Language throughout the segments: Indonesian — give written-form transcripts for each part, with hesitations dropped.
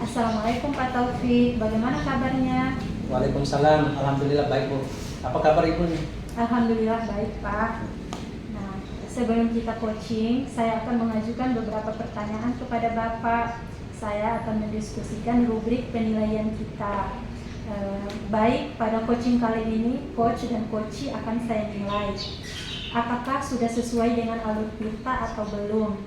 Assalamualaikum Pak Taufik, bagaimana kabarnya? Waalaikumsalam, alhamdulillah baik Bu. Apa kabar Ibu nih? Alhamdulillah baik Pak. Nah, sebelum kita coaching, saya akan mengajukan beberapa pertanyaan kepada Bapak. Saya akan mendiskusikan rubrik penilaian kita. Baik, pada coaching kali ini, coach dan coachee akan saya nilai. Apakah sudah sesuai dengan alur kita atau belum?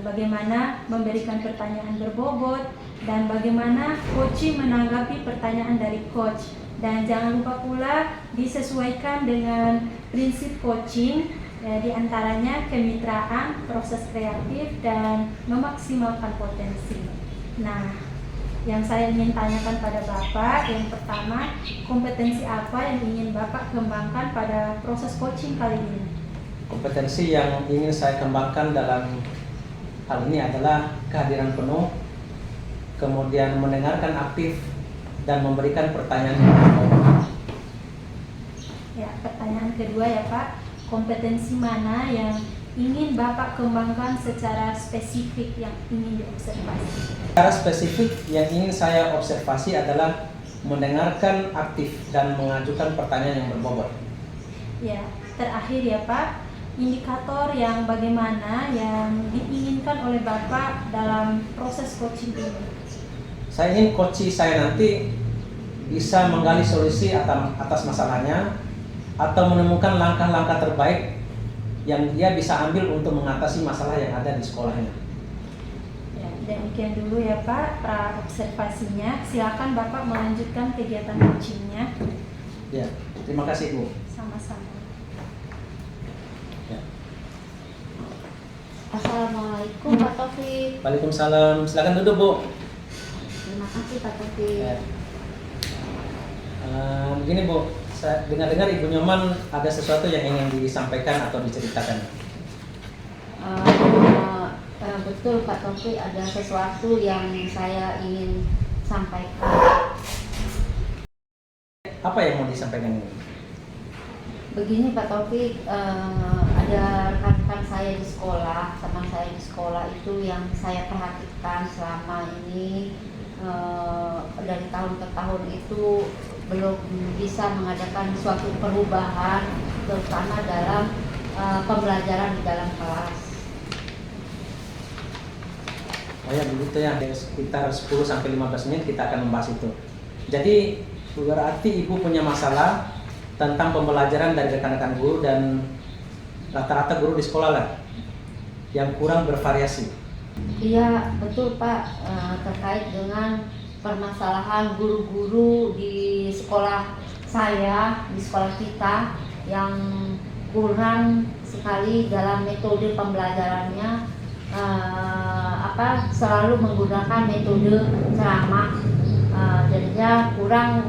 Bagaimana memberikan pertanyaan berbobot, dan bagaimana coachee menanggapi pertanyaan dari coach. Dan jangan lupa pula disesuaikan dengan prinsip coaching, di antaranya kemitraan, proses kreatif, dan memaksimalkan potensi. Nah, yang saya ingin tanyakan pada Bapak, yang pertama, kompetensi apa yang ingin Bapak kembangkan pada proses coaching kali ini? Kompetensi yang ingin saya kembangkan dalam hal ini adalah kehadiran penuh, kemudian mendengarkan aktif, dan memberikan pertanyaan yang berbobot. Ya, pertanyaan kedua ya Pak, kompetensi mana yang ingin Bapak kembangkan secara spesifik yang ingin diobservasi? Secara spesifik yang ingin saya observasi adalah mendengarkan aktif dan mengajukan pertanyaan yang berbobot. Ya, terakhir ya Pak, indikator yang bagaimana yang diinginkan oleh Bapak dalam proses coaching ini? Saya ingin coachee saya nanti bisa menggali solusi atas masalahnya atau menemukan langkah-langkah terbaik yang dia bisa ambil untuk mengatasi masalah yang ada di sekolahnya. Ya, demikian dulu ya Pak pra-observasinya. Silakan Bapak melanjutkan kegiatan coachingnya. Ya, terima kasih Bu. Sama-sama. Ya. Assalamualaikum Pak Taufik. Waalaikumsalam, silakan duduk Bu. Terima kasih Pak Taufik. Ya. Begini Bu, saya dengar-dengar Ibu Nyoman ada sesuatu yang ingin disampaikan atau diceritakan. Betul Pak Taufik, ada sesuatu yang saya ingin sampaikan. Apa yang mau disampaikan ini? Begini Pak Taufik, ada rekan-rekan saya di sekolah, teman saya di sekolah itu yang saya perhatikan selama ini dari tahun ke tahun itu belum bisa mengadakan suatu perubahan, terutama dalam pembelajaran di dalam kelas. Oh ya begitu ya, sekitar 10-15 menit kita akan membahas itu. Jadi berarti Ibu punya masalah tentang pembelajaran dari rekan-rekan guru dan rata-rata guru di sekolah lah yang kurang bervariasi. Iya betul Pak, terkait dengan permasalahan guru-guru di sekolah saya, di sekolah kita yang kurang sekali dalam metode pembelajarannya, selalu menggunakan metode ceramah, jadinya kurang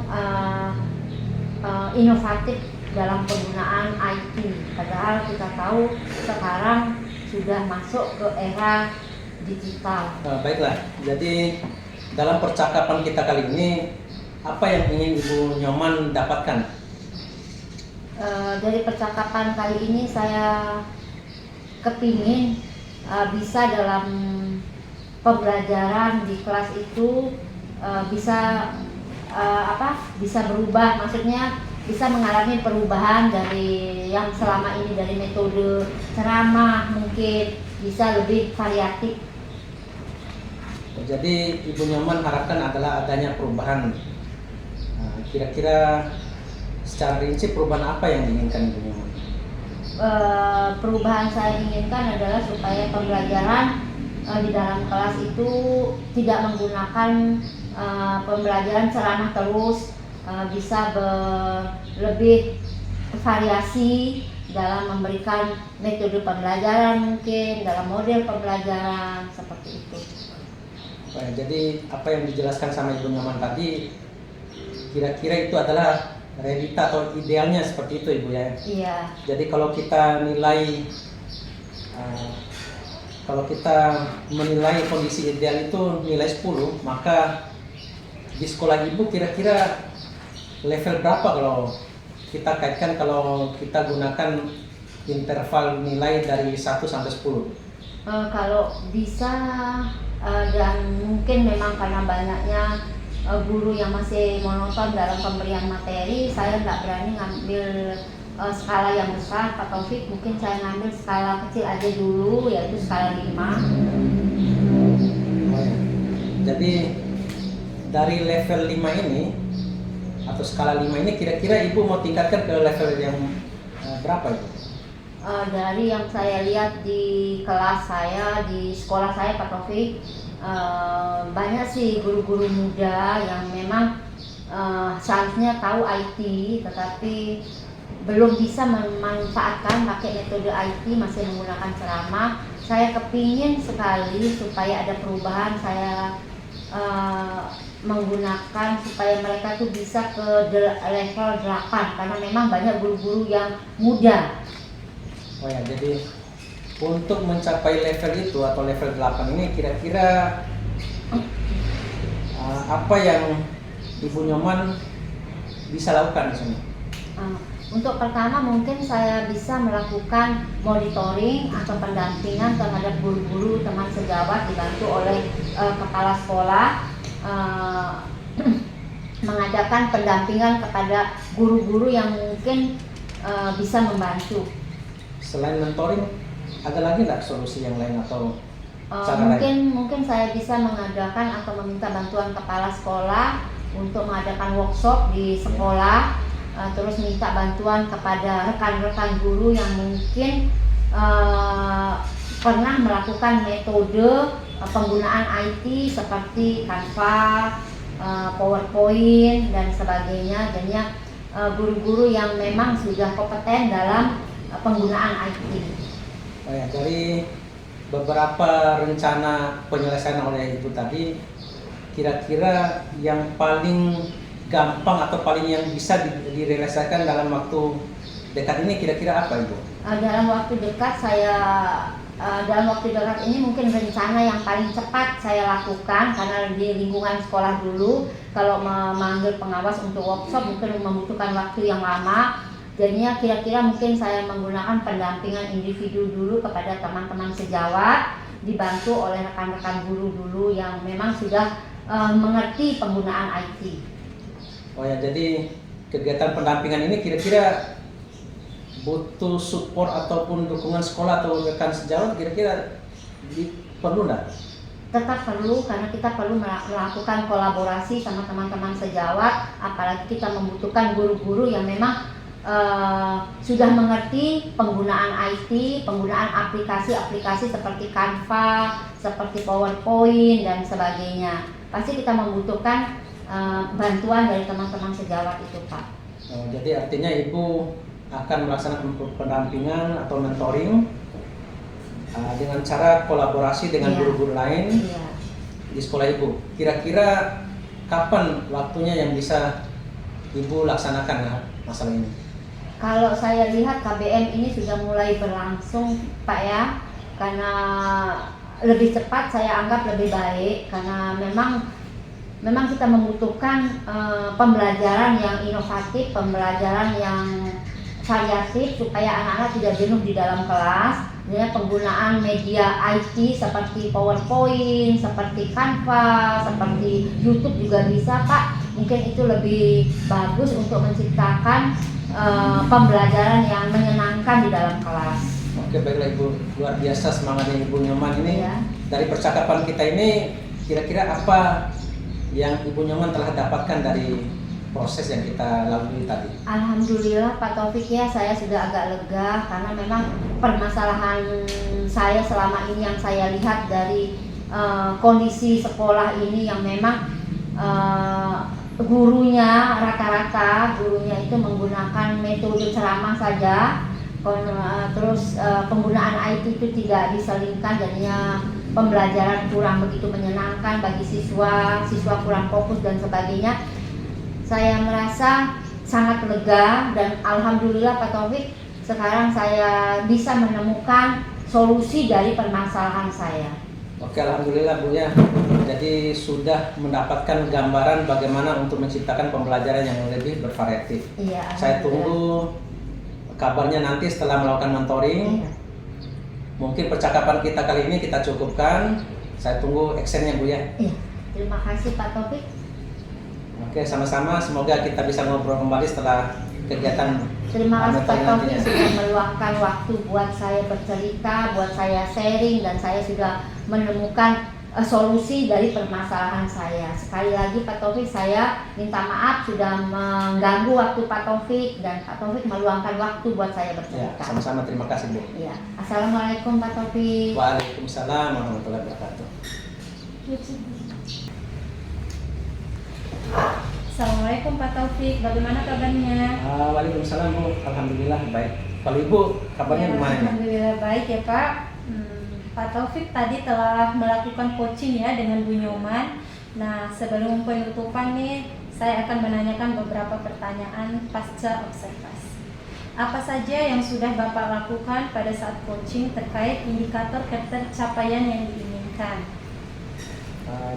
inovatif dalam penggunaan IT. Padahal kita tahu sekarang sudah masuk ke era digital. Baiklah, jadi dalam percakapan kita kali ini, apa yang ingin Ibu Nyoman dapatkan? Dari percakapan kali ini saya kepingin bisa dalam pembelajaran di kelas itu bisa berubah, maksudnya bisa mengalami perubahan dari yang selama ini dari metode ceramah, mungkin bisa lebih variatif. Jadi Ibu Nyoman harapkan adalah adanya perubahan. Kira-kira secara rinci perubahan apa yang diinginkan Ibu Nyoman? Perubahan saya inginkan adalah supaya pembelajaran di dalam kelas itu tidak menggunakan pembelajaran ceramah terus, bisa lebih variasi dalam memberikan metode pembelajaran, mungkin dalam model pembelajaran seperti itu. Jadi apa yang dijelaskan sama Ibu Nyoman tadi kira-kira itu adalah realita atau idealnya seperti itu Ibu ya? Iya. Jadi kalau kita menilai kondisi ideal itu nilai 10, maka di sekolah Ibu kira-kira level berapa kalau kita kaitkan, kalau kita gunakan interval nilai dari 1 sampai 10? Kalau bisa dan mungkin memang karena banyaknya guru yang masih monoton dalam pemberian materi, saya nggak berani ngambil skala yang besar. Pak Taufik, mungkin saya ngambil skala kecil aja dulu, yaitu skala 5. Jadi dari level 5 ini atau skala 5 ini kira-kira Ibu mau tingkatkan ke level yang berapa Ibu? Dari yang saya lihat di kelas saya, di sekolah saya Pak Taufik, banyak sih guru-guru muda yang memang seharusnya tahu IT tetapi belum bisa memanfaatkan pakai metode IT, masih menggunakan ceramah. Saya kepingin sekali supaya ada perubahan. Saya menggunakan supaya mereka tuh bisa ke level 8 karena memang banyak guru-guru yang muda. Oh ya, jadi untuk mencapai level itu atau level 8 ini kira-kira apa yang Ibu Nyoman bisa lakukan di sini? Untuk pertama mungkin saya bisa melakukan monitoring atau pendampingan terhadap guru-guru teman sejawat dibantu oleh kepala sekolah, mengadakan pendampingan kepada guru-guru yang mungkin bisa membantu. Selain mentoring, ada lagi nggak solusi yang lain atau cara lain? Mungkin saya bisa mengadakan atau meminta bantuan kepala sekolah untuk mengadakan workshop di sekolah, terus minta bantuan kepada rekan-rekan guru yang mungkin pernah melakukan metode penggunaan IT seperti Canva, PowerPoint dan sebagainya. Jadinya guru-guru yang memang sudah kompeten dalam penggunaan IT. Oh ya, dari beberapa rencana penyelesaian oleh Ibu tadi, kira-kira yang paling gampang atau paling yang bisa direalisasikan dalam waktu dekat ini kira-kira apa Ibu? Dalam waktu dekat ini mungkin rencana yang paling cepat saya lakukan karena di lingkungan sekolah dulu. Kalau memanggil pengawas untuk workshop mungkin membutuhkan waktu yang lama. Jadinya kira-kira mungkin saya menggunakan pendampingan individu dulu kepada teman-teman sejawat, dibantu oleh rekan-rekan guru dulu yang memang sudah mengerti penggunaan IT. Oh ya, jadi kegiatan pendampingan ini kira-kira butuh support ataupun dukungan sekolah atau rekan sejawat, kira-kira perlu nggak? Tetap perlu, karena kita perlu melakukan kolaborasi sama teman-teman sejawat, apalagi kita membutuhkan guru-guru yang memang sudah mengerti penggunaan IT, penggunaan aplikasi-aplikasi seperti Canva, seperti PowerPoint dan sebagainya. Pasti kita membutuhkan bantuan dari teman-teman sejawat itu, Pak. Jadi artinya Ibu akan melaksanakan pendampingan atau mentoring dengan cara kolaborasi dengan guru-guru lain di sekolah Ibu. Kira-kira kapan waktunya yang bisa Ibu laksanakan masalah ini? Kalau saya lihat KBM ini sudah mulai berlangsung, Pak ya, karena lebih cepat saya anggap lebih baik karena memang kita membutuhkan pembelajaran yang inovatif, pembelajaran yang variatif supaya anak-anak tidak jenuh di dalam kelas. Jadi penggunaan media IT seperti PowerPoint, seperti Canva, seperti YouTube juga bisa, Pak. Mungkin itu lebih bagus untuk menciptakan pembelajaran yang menyenangkan di dalam kelas. Oke, baiklah Ibu, luar biasa semangatnya Ibu Nyoman ini. Ya. Dari percakapan kita ini, kira-kira apa yang Ibu Nyoman telah dapatkan dari proses yang kita lalui tadi? Alhamdulillah Pak Taufik ya, saya sudah agak lega karena memang permasalahan saya selama ini yang saya lihat dari kondisi sekolah ini yang memang gurunya rata-rata itu menggunakan metode ceramah saja, terus penggunaan IT itu tidak diselingkan, jadinya pembelajaran kurang begitu menyenangkan bagi siswa kurang fokus dan sebagainya. Saya merasa sangat lega dan alhamdulillah Pak Taufik, sekarang saya bisa menemukan solusi dari permasalahan saya. Oke, alhamdulillah Bu ya. Jadi sudah mendapatkan gambaran bagaimana untuk menciptakan pembelajaran yang lebih bervariatif. Iya. Saya tunggu kabarnya nanti setelah melakukan mentoring. Iya. Mungkin percakapan kita kali ini kita cukupkan. Saya tunggu actionnya Bu ya. Iya, terima kasih Pak Taufik. Oke, sama-sama. Semoga kita bisa ngobrol kembali setelah kegiatan. Terima kasih Pak mentoring Taufik nantinya. sudah meluangkan waktu buat saya bercerita, buat saya sharing, dan saya sudah menemukan solusi dari permasalahan saya. Sekali lagi Pak Taufik, saya minta maaf sudah mengganggu waktu Pak Taufik, dan Pak Taufik meluangkan waktu buat saya Ya, bercerita. sama-sama. Terima kasih Bu. Ya, Assalamualaikum Pak Taufik. Waalaikumsalam warahmatullahi wabarakatuh. Assalamualaikum Pak Taufik, bagaimana kabarnya? Waalaikumsalam Bu. Alhamdulillah baik. Kalau Ibu kabarnya Ya, gimana nih? Alhamdulillah baik ya Pak. Pak Taufik tadi telah melakukan coaching ya dengan Bu Nyoman. Nah, sebelum penutupan nih, saya akan menanyakan beberapa pertanyaan pasca observasi. Apa saja yang sudah Bapak lakukan pada saat coaching terkait indikator ketercapaian yang diinginkan?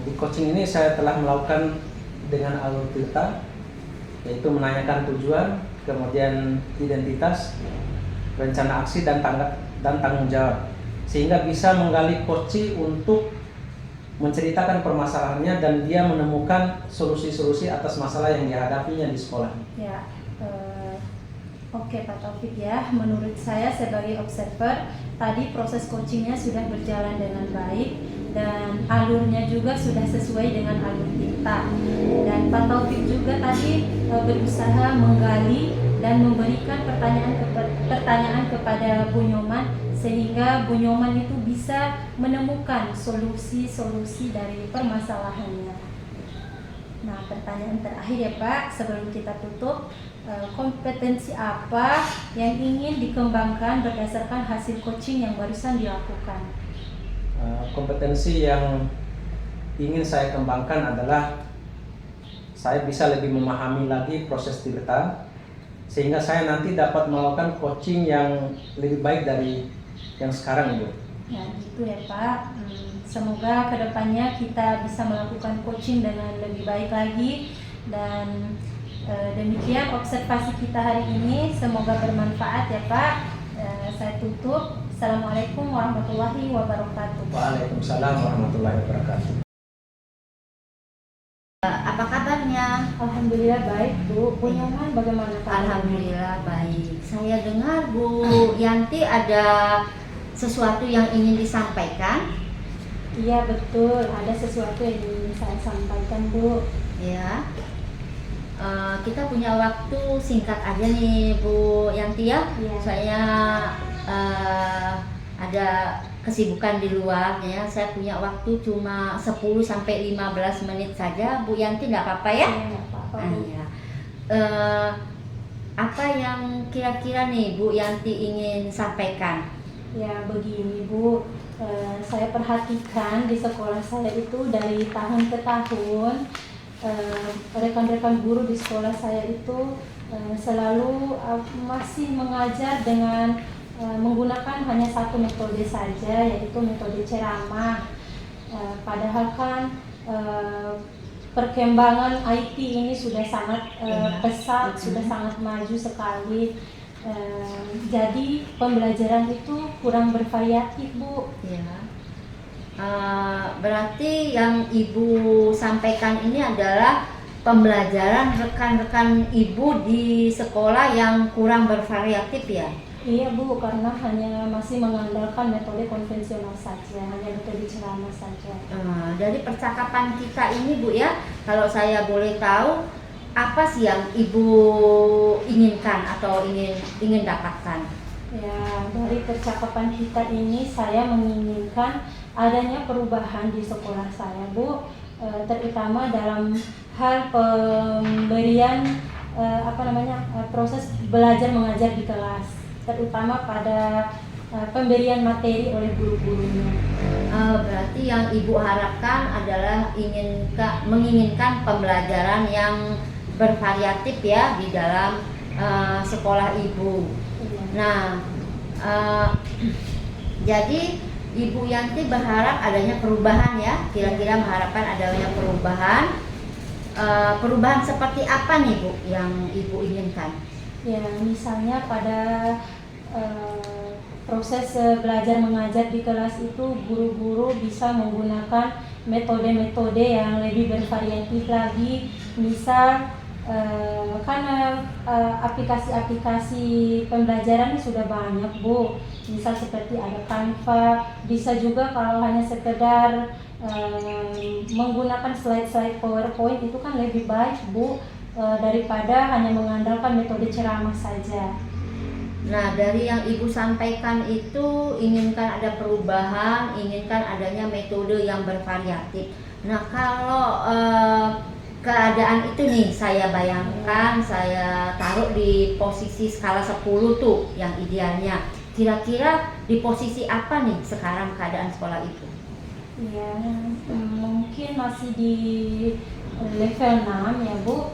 Di coaching ini saya telah melakukan dengan alur cerita, yaitu menanyakan tujuan, kemudian identitas, rencana aksi dan tanggung jawab, sehingga bisa menggali coach untuk menceritakan permasalahannya dan dia menemukan solusi-solusi atas masalah yang dihadapinya di sekolah. Ya, oke Pak Taufik ya. Menurut saya sebagai observer, tadi proses coachingnya sudah berjalan dengan baik dan alurnya juga sudah sesuai dengan alur kita. Dan Pak Taufik juga tadi berusaha menggali dan memberikan pertanyaan kepada Bu Nyoman sehingga Bu Nyoman itu bisa menemukan solusi-solusi dari permasalahannya. Nah, pertanyaan terakhir ya Pak, sebelum kita tutup, kompetensi apa yang ingin dikembangkan berdasarkan hasil coaching yang barusan dilakukan? Kompetensi yang ingin saya kembangkan adalah saya bisa lebih memahami lagi proses cerita, sehingga saya nanti dapat melakukan coaching yang lebih baik dari yang sekarang Ibu. Ya gitu ya Pak. Semoga kedepannya kita bisa melakukan coaching dengan lebih baik lagi. Dan demikian observasi kita hari ini, semoga bermanfaat ya Pak. Saya tutup. Assalamualaikum warahmatullahi wabarakatuh. Waalaikumsalam warahmatullahi wabarakatuh. Apa kabarnya? Alhamdulillah baik Bu. Bu Nyoman bagaimana kabarnya? Alhamdulillah baik. Saya dengar Bu Yanti ada sesuatu yang ingin disampaikan. Iya betul, ada sesuatu yang ingin saya sampaikan Bu. Ya, kita punya waktu singkat aja nih Bu Yanti ya. Iya. Saya ada kesibukan di luar ya. Saya punya waktu cuma 10 sampai 15 menit saja. Bu Yanti nggak apa-apa ya? Iya, nggak apa-apa Bu. Iya. Apa yang kira-kira nih Bu Yanti ingin sampaikan? Ya begini Bu, saya perhatikan di sekolah saya itu dari tahun ke tahun rekan-rekan guru di sekolah saya itu selalu masih mengajar dengan menggunakan hanya satu metode saja, yaitu metode ceramah. Padahal kan perkembangan IT ini sudah sangat pesat, sudah sangat maju sekali. Jadi pembelajaran itu kurang bervariatif Bu. Ya. Berarti yang Ibu sampaikan ini adalah pembelajaran rekan-rekan Ibu di sekolah yang kurang bervariatif ya? Iya Bu, karena hanya masih mengandalkan metode konvensional saja, hanya metode ceramah saja. Dari percakapan kita ini Bu ya, kalau saya boleh tahu, apa sih yang Ibu inginkan atau ingin dapatkan? Ya, dari percakapan kita ini saya menginginkan adanya perubahan di sekolah saya Bu, terutama dalam hal pemberian proses belajar mengajar di kelas, terutama pada pemberian materi oleh guru-gurunya. Berarti yang Ibu harapkan adalah menginginkan pembelajaran yang bervariatif ya di dalam sekolah Ibu. Iya. Nah, jadi Ibu Yanti berharap adanya perubahan ya, kira-kira mengharapkan adanya perubahan. Perubahan seperti apa nih Bu yang Ibu inginkan? Ya, misalnya pada proses belajar mengajar di kelas itu guru-guru bisa menggunakan metode-metode yang lebih bervariatif lagi. Misal karena aplikasi-aplikasi pembelajaran ini sudah banyak Bu, misal seperti ada Canva, bisa juga kalau hanya sekedar menggunakan slide-slide PowerPoint itu kan lebih baik Bu, daripada hanya mengandalkan metode ceramah saja. Nah, dari yang Ibu sampaikan itu inginkan ada perubahan, inginkan adanya metode yang bervariatif. Nah, kalau keadaan itu nih saya bayangkan, saya taruh di posisi skala 10 tuh yang idealnya. Kira-kira di posisi apa nih sekarang keadaan sekolah Ibu? Ya, mungkin masih di level 6 ya Bu,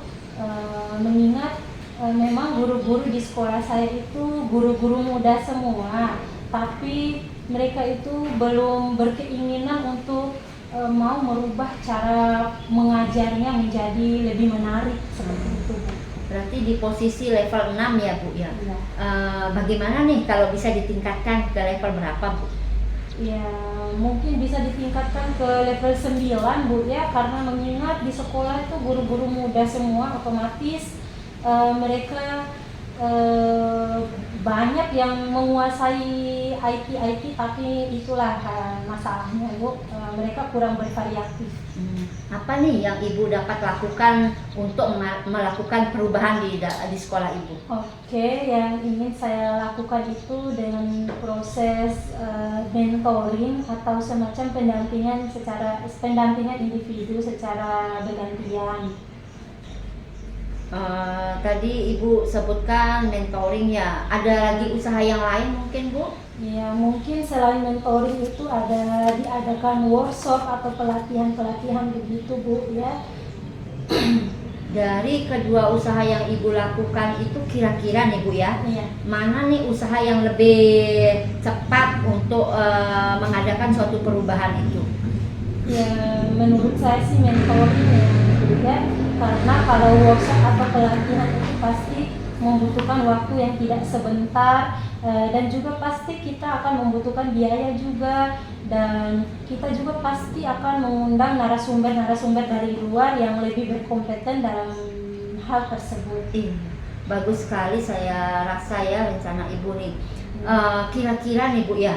mengingat memang guru-guru di sekolah saya itu guru-guru muda semua, tapi mereka itu belum berkeinginan untuk mau merubah cara mengajarnya menjadi lebih menarik seperti itu Bu. Berarti di posisi level 6 ya Bu ya. Ya. Bagaimana nih kalau bisa ditingkatkan ke level berapa Bu? Ya, mungkin bisa ditingkatkan ke level 9 Bu ya, karena mengingat di sekolah itu guru-guru muda semua, otomatis mereka banyak yang menguasai IT, tapi itulah masalahnya Bu, mereka kurang bervariatif. Apa nih yang Ibu dapat lakukan untuk melakukan perubahan di sekolah Ibu? Oke, yang ingin saya lakukan itu dengan proses mentoring atau semacam pendampingan individu secara bergantian. Tadi Ibu sebutkan mentoring ya. Ada lagi usaha yang lain mungkin Bu? Ya, mungkin selain mentoring itu ada diadakan workshop atau pelatihan-pelatihan begitu Bu ya. Dari kedua usaha yang Ibu lakukan itu kira-kira nih Bu ya, Iya. mana nih usaha yang lebih cepat untuk mengadakan suatu perubahan itu? Ya, menurut saya sih mentoring ya Bu ya, karena kalau workshop atau pelatihan itu pasti membutuhkan waktu yang tidak sebentar, dan juga pasti kita akan membutuhkan biaya juga, dan kita juga pasti akan mengundang narasumber dari luar yang lebih berkompeten dalam hal tersebut. Bagus sekali saya rasa ya rencana Ibu nih. Kira-kira nih Bu ya,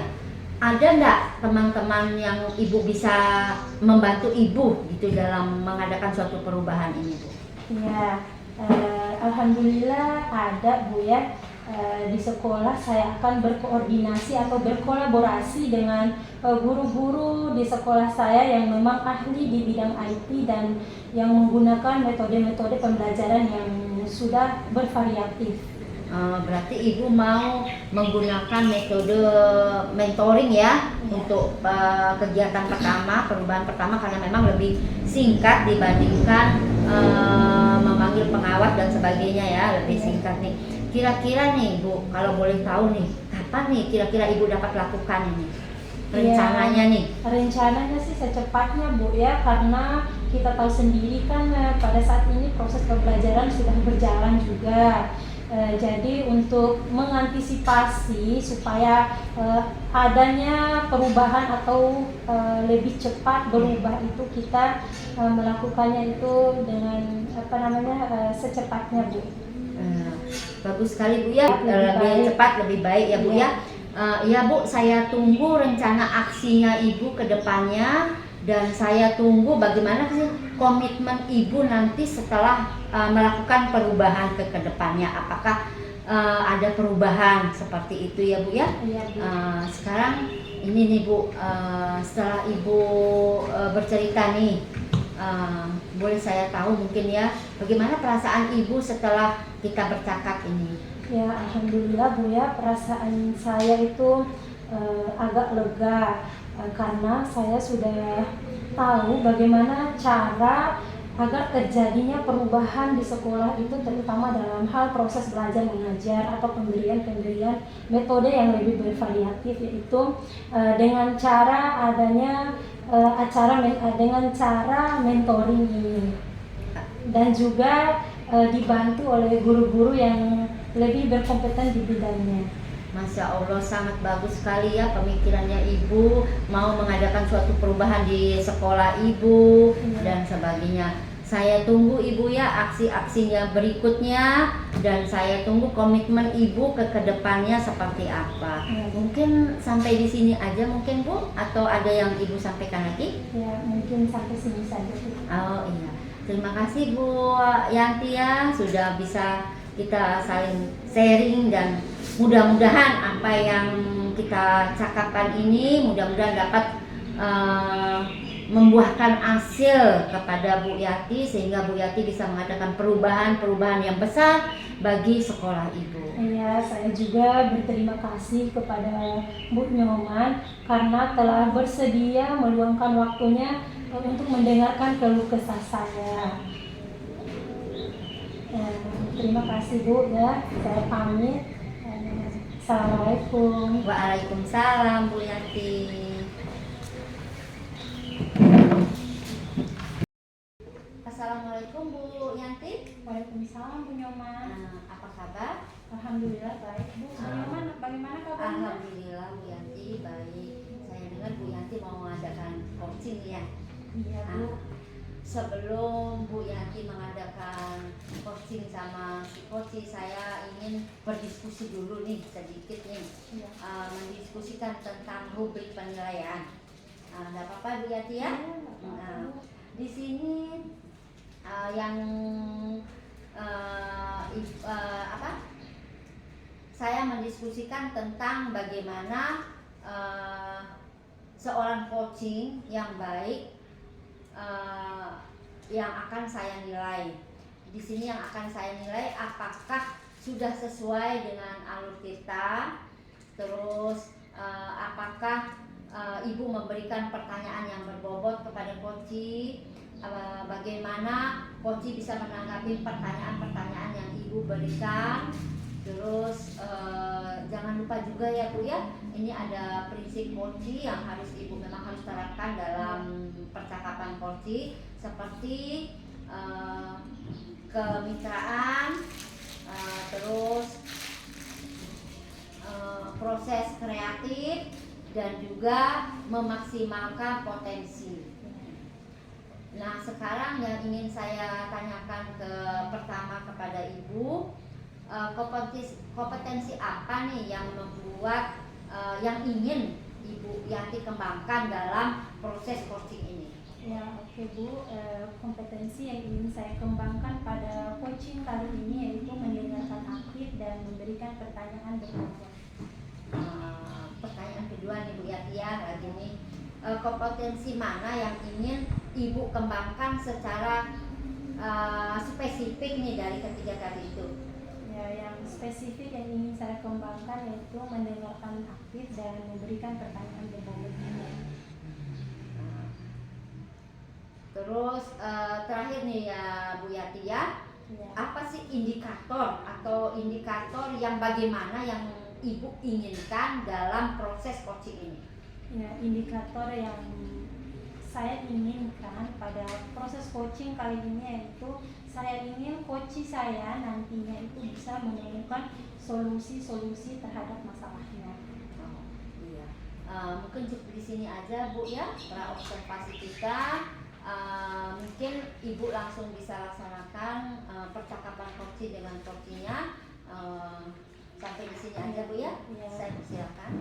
ada nggak teman-teman yang Ibu bisa membantu Ibu gitu dalam mengadakan suatu perubahan ini Bu? Ya, alhamdulillah ada Bu ya. Di sekolah saya akan berkoordinasi atau berkolaborasi dengan guru-guru di sekolah saya yang memang ahli di bidang IT dan yang menggunakan metode-metode pembelajaran yang sudah bervariatif. Berarti Ibu mau menggunakan metode mentoring ya, untuk kegiatan pertama, perubahan pertama, karena memang lebih singkat dibandingkan memanggil pengawas dan sebagainya ya, lebih singkat nih. Kira-kira nih Bu, kalau boleh tahu nih, kapan nih kira-kira Ibu dapat lakukan ini? Rencananya nih? Rencananya sih secepatnya Bu ya, karena kita tahu sendiri kan pada saat ini proses pembelajaran sudah berjalan juga. Jadi untuk mengantisipasi supaya adanya perubahan atau lebih cepat berubah itu, kita melakukannya itu dengan secepatnya Bu. Bagus sekali Bu ya, lebih cepat lebih baik ya Bu ya. Ya Bu, saya tunggu rencana aksinya Ibu ke depannya, dan saya tunggu bagaimana sih komitmen Ibu nanti setelah melakukan perubahan ke depannya. Apakah ada perubahan seperti itu ya Bu ya? Iya, Bu. Sekarang ini nih Bu, setelah Ibu bercerita nih, boleh saya tahu mungkin ya, bagaimana perasaan Ibu setelah kita bercakap ini? Ya, alhamdulillah Bu ya, perasaan saya itu agak lega, karena saya sudah tahu bagaimana cara agar terjadinya perubahan di sekolah itu, terutama dalam hal proses belajar mengajar atau pemberian metode yang lebih bervariatif, yaitu dengan cara adanya dengan cara mentoring ini, dan juga dibantu oleh guru-guru yang lebih berkompeten di bidangnya. Masya Allah, sangat bagus sekali ya pemikirannya Ibu, mau mengadakan suatu perubahan di sekolah Ibu dan sebagainya. Saya tunggu Ibu ya aksi-aksinya berikutnya, dan saya tunggu komitmen Ibu ke kedepannya seperti apa. Mungkin sampai di sini aja mungkin Bu, atau ada yang Ibu sampaikan lagi? Ya, mungkin sampai sini saja Bu. Oh iya, terima kasih Bu Yanti ya, sudah bisa kita saling sharing, dan mudah-mudahan apa yang kita cakapkan ini mudah-mudahan dapat membuahkan hasil kepada Bu Yati, sehingga Bu Yati bisa mengadakan perubahan-perubahan yang besar bagi sekolah Ibu. Iya, saya juga berterima kasih kepada Bu Nyoman karena telah bersedia meluangkan waktunya untuk mendengarkan keluh kesah saya. Terima kasih Bu ya, saya pamit. Assalamualaikum. Waalaikumsalam Bu Yanti. Assalamualaikum Bu Yanti. Waalaikumsalam Bu Nyoman. Apa kabar? Alhamdulillah baik Bu. Bu Nyoman bagaimana kabarnya? Alhamdulillah Bu Yanti baik. Saya dengar Bu Yanti mau mengadakan coaching ya. Iya Bu. Sebelum Bu Yanti mengadakan coaching sama si coach, saya ingin berdiskusi dulu nih sedikit nih, mendiskusikan tentang rubrik penilaian. Nggak apa-apa Bu Yanti ya? Di sini saya mendiskusikan tentang bagaimana seorang coaching yang baik yang akan saya nilai. Di sini yang akan saya nilai apakah sudah sesuai dengan alur kita, terus apakah Ibu memberikan pertanyaan yang berbobot kepada coach, bagaimana coach bisa menanggapi pertanyaan-pertanyaan yang Ibu berikan. Terus jangan lupa juga ya Bu ya, ini ada prinsip coach yang harus Ibu memang harus terapkan dalam percakapan coach, seperti kemitraan, terus proses kreatif, dan juga memaksimalkan potensi. Nah, sekarang yang ingin saya tanyakan pertama kepada Ibu, kompetensi apa nih yang membuat yang ingin Ibu Yanti kembangkan dalam proses coaching ini? Ya, oke Bu. Kompetensi yang ingin saya kembangkan pada coaching kali ini yaitu mendengarkan aktif dan memberikan pertanyaan berbobot. Pertanyaan kedua nih Bu Yanti ya, lagi nih, kompetensi mana yang ingin Ibu kembangkan secara spesifik nih dari ketiga tadi itu? Ya, yang spesifik yang ingin saya kembangkan yaitu mendengarkan aktif dan memberikan pertanyaan berbobot. Terus terakhir nih ya Bu Yati ya, apa sih indikator yang bagaimana yang Ibu inginkan dalam proses coaching ini? Ya, indikator yang saya inginkan pada proses coaching kali ini yaitu saya ingin coach saya nantinya itu bisa menemukan solusi-solusi terhadap masalahnya. Iya. Mungkin cukup di sini aja Bu ya, pra observasi kita. Mungkin Ibu langsung bisa laksanakan percakapan coaching dengan coachnya. Sampai di sini aja Bu ya. Saya persilakan.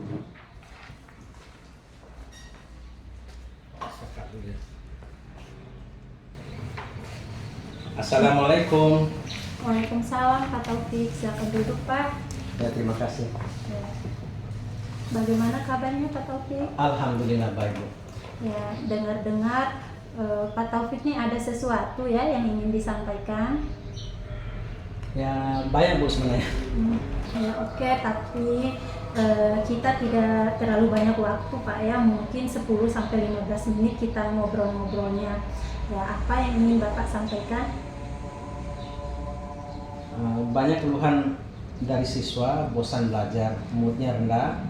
Assalamualaikum. Waalaikumsalam Pak Taufik, silakan duduk Pak. Ya, terima kasih. Ya. Bagaimana kabarnya Pak Taufik? Alhamdulillah baik Bu. Ya, dengar-dengar Pak Taufik ini ada sesuatu ya yang ingin disampaikan. Ya banyak Bu sebenarnya. Ya oke, tapi kita tidak terlalu banyak waktu Pak ya, mungkin 10-15 menit kita ngobrol-ngobrolnya. Ya, apa yang ingin Bapak sampaikan? Banyak keluhan dari siswa, bosan belajar, moodnya rendah,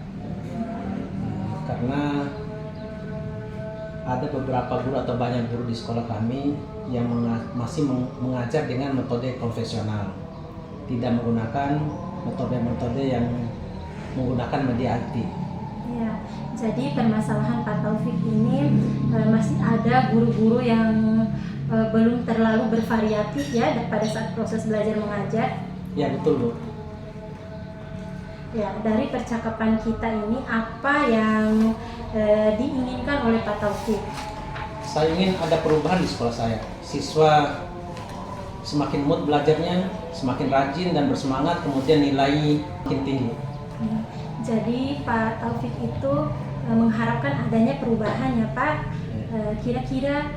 karena ada beberapa guru atau banyak guru di sekolah kami yang masih mengajar dengan metode konvensional, tidak menggunakan metode-metode yang menggunakan media IT. Ya, jadi permasalahan Pak Taufik ini masih ada guru-guru yang belum terlalu bervariatif ya pada saat proses belajar mengajar. Ya betul Bu. Ya, dari percakapan kita ini apa yang diinginkan oleh Pak Taufik? Saya ingin ada perubahan di sekolah saya. Siswa semakin mood belajarnya, semakin rajin dan bersemangat, kemudian nilai makin tinggi. Jadi Pak Taufik itu mengharapkan adanya perubahan ya Pak. Kira-kira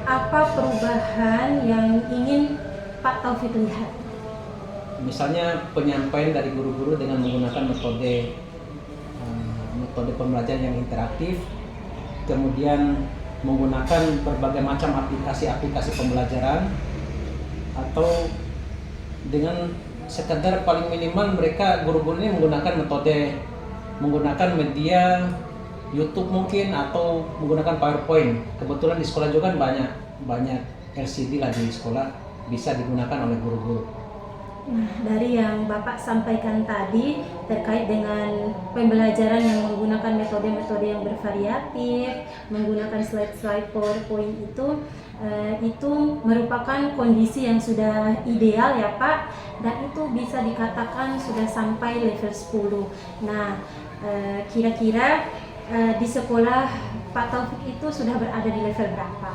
apa perubahan yang ingin Pak Taufik lihat? Misalnya penyampaian dari guru-guru dengan menggunakan metode pembelajaran yang interaktif, kemudian menggunakan berbagai macam aplikasi pembelajaran, atau dengan sekedar paling minimal mereka guru-guru ini menggunakan media YouTube mungkin, atau menggunakan PowerPoint. Kebetulan di sekolah juga kan banyak LCD lah di sekolah, bisa digunakan oleh guru-guru. Nah, dari yang Bapak sampaikan tadi terkait dengan pembelajaran yang menggunakan metode-metode yang bervariatif, menggunakan slide-slide PowerPoint itu merupakan kondisi yang sudah ideal ya Pak, dan itu bisa dikatakan sudah sampai level 10. Nah, kira-kira di sekolah Pak Taufik itu sudah berada di level berapa?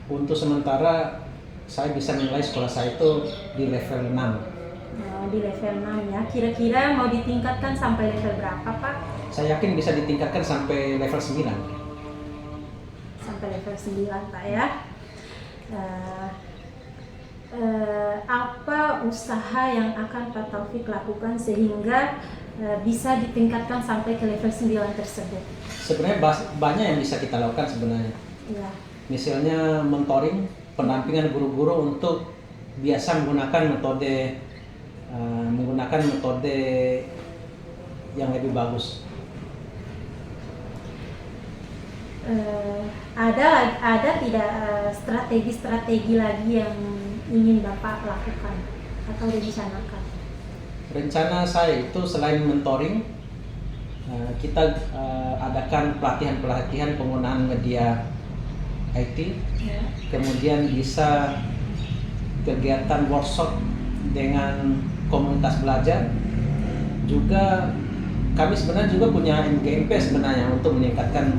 Untuk sementara saya bisa nilai sekolah saya itu di level 6. Di level 6 ya. Kira-kira mau ditingkatkan sampai level berapa Pak? Saya yakin bisa ditingkatkan sampai level 9. Sampai level 9 Pak ya. Apa usaha yang akan Pak Taufik lakukan sehingga bisa ditingkatkan sampai ke level 9 tersebut? Sebenarnya banyak yang bisa kita lakukan sebenarnya. Ya. Misalnya mentoring, pendampingan guru-guru untuk biasa menggunakan metode yang lebih bagus. Ada tidak strategi-strategi lagi yang ingin Bapak lakukan atau rencanakan? Rencana saya itu selain mentoring, kita adakan pelatihan penggunaan media IT, Ya. kemudian bisa kegiatan workshop dengan komunitas belajar. Juga kami sebenarnya juga punya MGMP sebenarnya untuk meningkatkan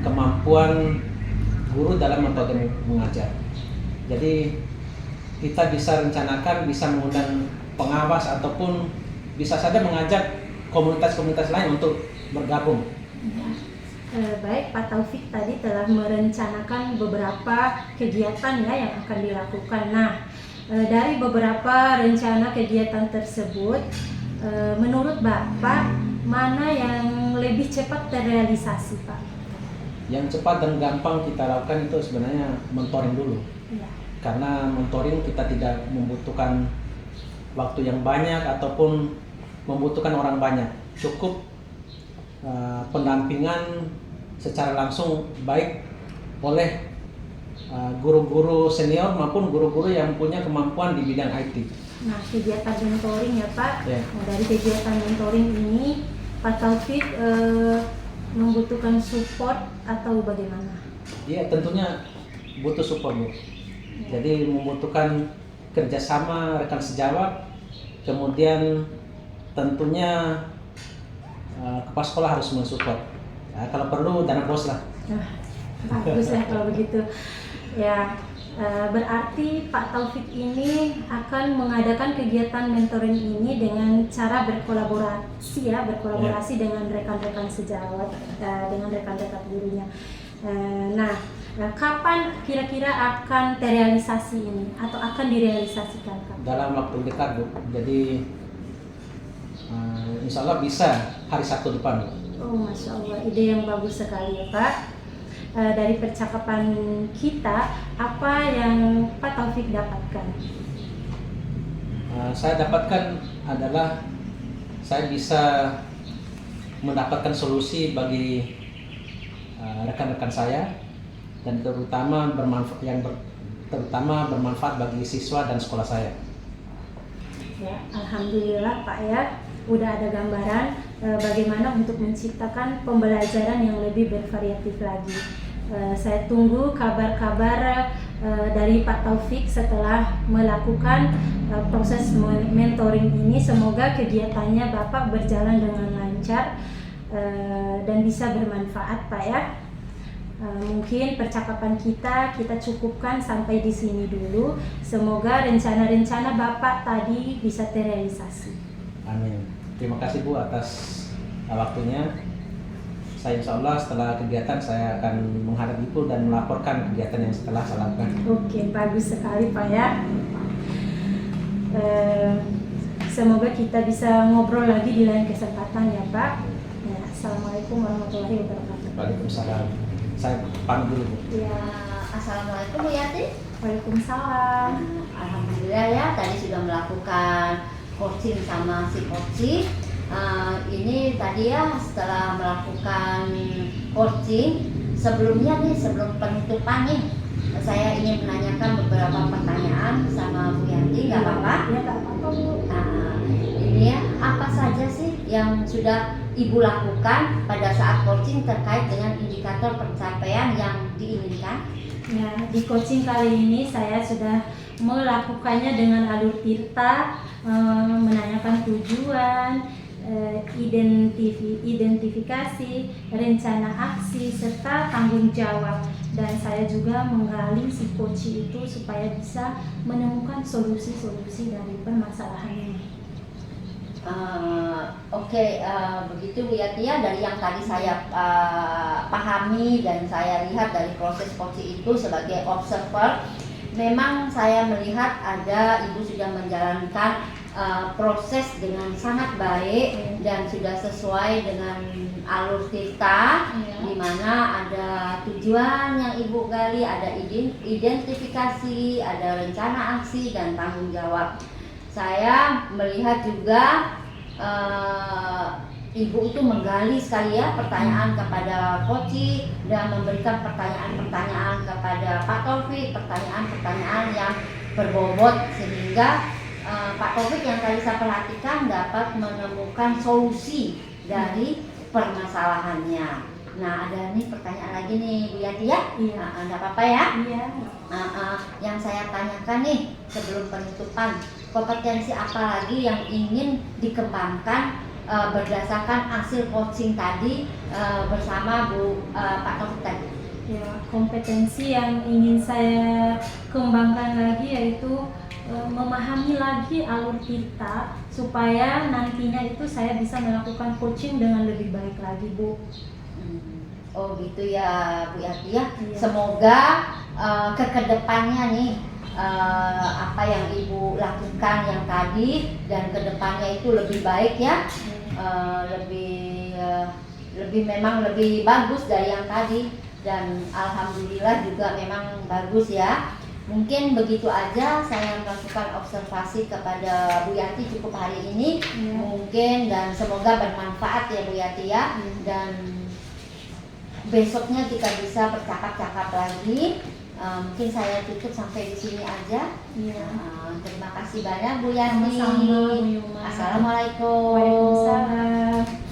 kemampuan guru dalam metode mengajar. Jadi kita bisa rencanakan, bisa mengundang pengawas ataupun bisa saja mengajak komunitas-komunitas lain untuk bergabung. Baik, Pak Taufik tadi telah merencanakan beberapa kegiatan ya yang akan dilakukan. Nah, dari beberapa rencana kegiatan tersebut, menurut Bapak mana yang lebih cepat terrealisasi, Pak? Yang cepat dan gampang kita lakukan itu sebenarnya mentoring dulu. Ya. Karena mentoring kita tidak membutuhkan waktu yang banyak ataupun membutuhkan orang banyak. Cukup pendampingan secara langsung baik oleh guru-guru senior maupun guru-guru yang punya kemampuan di bidang IT. Nah, kegiatan mentoring ya Pak. Ya. Nah, dari kegiatan mentoring ini Pak Taufik membutuhkan support atau bagaimana? Iya, tentunya butuh support Bu. Jadi membutuhkan kerjasama rekan sejawat, kemudian tentunya kepala sekolah harus mensupport. Ya, kalau perlu dana bos lah. Nah, bagus ya kalau begitu. Ya, berarti Pak Taufik ini akan mengadakan kegiatan mentoring ini dengan cara berkolaborasi dengan rekan-rekan sejawat, dengan rekan-rekan gurunya. Nah, kapan kira-kira akan terrealisasi ini atau akan direalisasikan Pak? Dalam waktu dekat Bu. Jadi insya Allah bisa hari Sabtu depan Bu. Oh, Masya Allah, ide yang bagus sekali ya Pak. Dari percakapan kita, apa yang Pak Taufik dapatkan? Saya dapatkan adalah saya bisa mendapatkan solusi bagi rekan-rekan saya, dan terutama bermanfaat bagi siswa dan sekolah saya. Ya, alhamdulillah Pak ya, udah ada gambaran bagaimana untuk menciptakan pembelajaran yang lebih bervariatif lagi. Saya tunggu kabar-kabar dari Pak Taufik setelah melakukan proses mentoring ini. Semoga kegiatannya Bapak berjalan dengan lancar dan bisa bermanfaat Pak ya. Mungkin percakapan kita cukupkan sampai di sini dulu. Semoga rencana-rencana Bapak tadi bisa terrealisasi. Amin. Terima kasih Bu atas waktunya. Saya insya Allah setelah kegiatan saya akan menghadap Ibu dan melaporkan kegiatan yang setelah saya lakukan. Oke, bagus sekali Pak ya. Semoga kita bisa ngobrol lagi di lain kesempatan ya Pak. Ya, Assalamualaikum warahmatullahi wabarakatuh. Waalaikumsalam. Saya pamit dulu Bu. Ya, Assalamualaikum Bu Yati. Waalaikumsalam. Alhamdulillah ya, tadi sudah melakukan coaching sama si coaching. Ini tadi ya setelah melakukan coaching, sebelumnya nih, sebelum penutupan nih, saya ingin menanyakan beberapa pertanyaan sama Bu Yanti, nggak apa-apa? Ya, nggak apa-apa Bu. Nah, ini ya, apa saja sih yang sudah Ibu lakukan pada saat coaching terkait dengan indikator pencapaian yang diinginkan? Ya, di coaching kali ini saya sudah melakukannya dengan alur tirta, menanyakan tujuan, identifikasi, rencana aksi, serta tanggung jawab. Dan saya juga menggali si coach itu supaya bisa menemukan solusi-solusi dari permasalahannya. Oke, begitu Bu Yati ya, dari yang tadi saya pahami dan saya lihat dari proses coaching itu sebagai observer, memang saya melihat ada Ibu sudah menjalankan proses dengan sangat baik dan sudah sesuai dengan alur tirta, di mana ada tujuan yang Ibu gali, ada identifikasi, ada rencana aksi dan tanggung jawab. Saya melihat juga Ibu itu menggali sekali ya pertanyaan kepada Koci dan memberikan pertanyaan-pertanyaan kepada Pak Taufik, pertanyaan-pertanyaan yang berbobot sehingga Pak Taufik yang tadi saya perhatikan dapat menemukan solusi dari permasalahannya. Nah, ada nih pertanyaan lagi nih Bu Yati ya? Iya. Nggak apa-apa ya? Iya. Yang saya tanyakan nih sebelum penutupan, kompetensi apa lagi yang ingin dikembangkan berdasarkan hasil coaching tadi bersama Pak Taufik tadi? Ya, kompetensi yang ingin saya kembangkan lagi yaitu memahami lagi alur tirta supaya nantinya itu saya bisa melakukan coaching dengan lebih baik lagi Bu. Oh gitu ya Bu Yati ya. Iya. Semoga kedepannya nih apa yang Ibu lakukan yang tadi dan kedepannya itu lebih baik ya, lebih memang lebih bagus dari yang tadi dan alhamdulillah juga memang bagus ya. Mungkin begitu aja saya melakukan observasi kepada Bu Yati cukup hari ini. Mungkin dan semoga bermanfaat ya Bu Yati ya. Dan besoknya kita bisa bercakap-cakap lagi. Mungkin saya tutup sampai di sini aja. Terima kasih banyak Bu Yati. Sama-sama, Bu Yuma. Assalamualaikum. Waalaikumsalam.